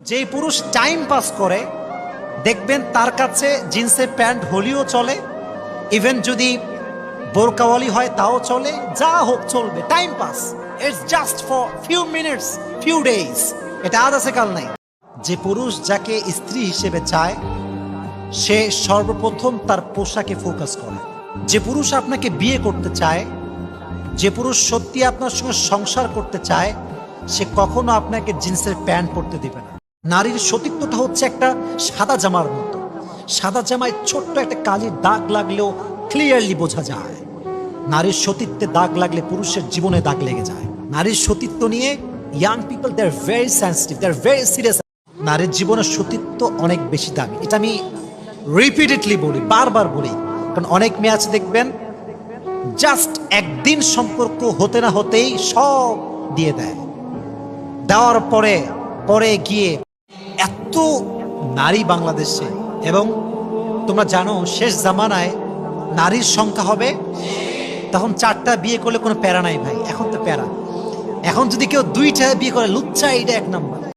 যেই পুরুষ time pass করে দেখবেন তার কাছে জিন্সের প্যান্ট হলেও চলে, ইভেন যদি বোরকাওয়ালি হয় তাও চলে, যা হোক চলবে, time pass, it's just for few minutes, few days, এটা আজ আছে কাল নাই। যে পুরুষ যাকে স্ত্রী হিসেবে চায় সে সর্বপ্রথম তার পোশাকে ফোকাস করে। যে পুরুষ আপনাকে বিয়ে করতে চায়, যে পুরুষ সত্যি আপনার সঙ্গে সংসার করতে চায়, সে কখনো আপনাকে জিন্সের প্যান্ট পরতে দিবে না। নারীর সতীত্বটা হচ্ছে একটা সাদা জামার মতো। সাদা জামায় ছোট্ট একটা কালির দাগ লাগলেও ক্লিয়ারলি বোঝা যায়। নারীর সতীত্বে দাগ লাগলে পুরুষের জীবনে দাগ লেগে যায়। নারীর সতীত্ব নিয়ে young people they are very sensitive, they are very serious. নারীর জীবনের সতীত্ব অনেক বেশি দামি, এটা আমি রিপিটেডলি বলি, বারবার বলি। কারণ অনেক মেয়ে আছে দেখবেন জাস্ট একদিন সম্পর্ক হতে না হতেই সব দিয়ে দেয়, দেওয়ার পরে পরে গিয়ে এত নারী বাংলাদেশে। এবং তোমরা জানো শেষ জামানায় নারীর সংখ্যা হবে, তখন 4টা বিয়ে করলে কোনো প্যারা নাই ভাই। এখন তো প্যারা, এখন যদি কেউ 2টা বিয়ে করে লুচ্চা, এটা 1 নাম্বার।